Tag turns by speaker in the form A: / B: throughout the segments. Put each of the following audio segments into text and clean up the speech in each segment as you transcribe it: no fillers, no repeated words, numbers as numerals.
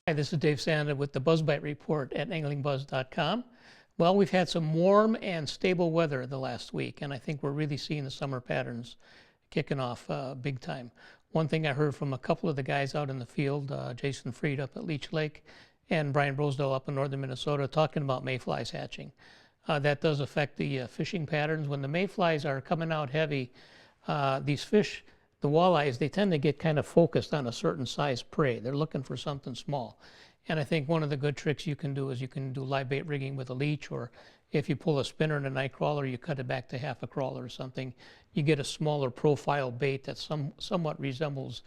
A: Hi, this is Dave Csanda with the BuzzBite Report at anglingbuzz.com. Well, we've had some warm and stable weather the last week, and I think we're really seeing the summer patterns kicking off big time. One thing I heard from a couple of the guys out in the field, Jason Freed up at Leech Lake and Brian Brosdale up in northern Minnesota, talking about mayflies hatching. That does affect the fishing patterns. When the mayflies are coming out heavy, these fish, the walleyes, they tend to get kind of focused on a certain size prey. They're looking for something small. And I think one of the good tricks you can do is you can do live bait rigging with a leech, or if you pull a spinner in a night crawler, you cut it back to half a crawler or something. You get a smaller profile bait that somewhat resembles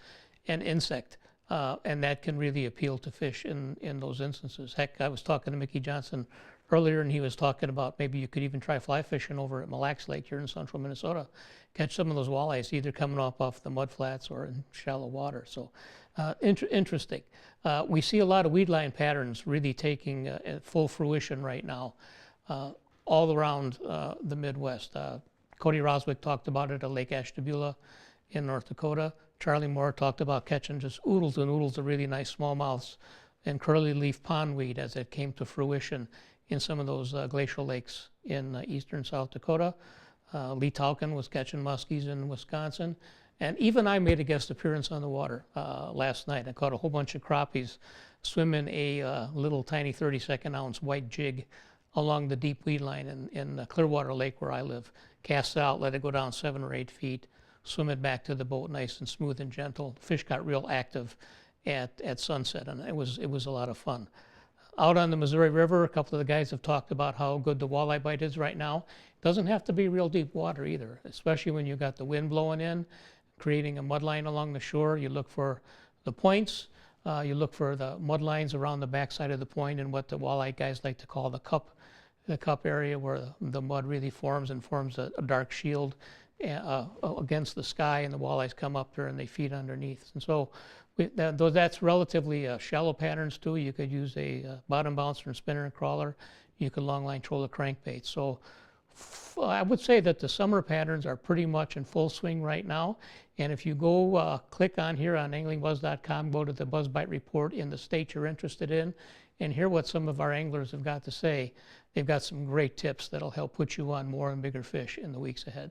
A: an insect. And that can really appeal to fish in those instances. Heck, I was talking to Mickey Johnson earlier, and he was talking about maybe you could even try fly fishing over at Mille Lacs Lake here in central Minnesota. Catch some of those walleyes either coming off the mud flats or in shallow water. So interesting. We see a lot of weedline patterns really taking full fruition right now all around the Midwest. Cody Roswick talked about it at Lake Ashtabula in North Dakota. Charlie Moore talked about catching just oodles and oodles of really nice smallmouths and curly leaf pondweed as it came to fruition in some of those glacial lakes in eastern South Dakota. Lee Talkin was catching muskies in Wisconsin. And even I made a guest appearance on the water last night. I caught a whole bunch of crappies swimming a little tiny 32nd ounce white jig along the deep weed line in Clearwater Lake where I live. Cast it out, let it go down 7 or 8 feet, swim it back to the boat nice and smooth and gentle. Fish got real active at sunset, and it was a lot of fun. Out on the Missouri River, a couple of the guys have talked about how good the walleye bite is right now. It doesn't have to be real deep water either, especially when you've got the wind blowing in, creating a mud line along the shore. You look for the points, you look for the mud lines around the backside of the point and what the walleye guys like to call the cup area, where the mud really forms a dark shield against the sky, and the walleyes come up there and they feed underneath. And so though that's relatively shallow patterns too. You could use a bottom bouncer and spinner and crawler. You could longline troll a crankbait. So I would say that the summer patterns are pretty much in full swing right now. And if you go click on here on anglingbuzz.com, go to the BuzzBite Report in the state you're interested in, and hear what some of our anglers have got to say. They've got some great tips that'll help put you on more and bigger fish in the weeks ahead.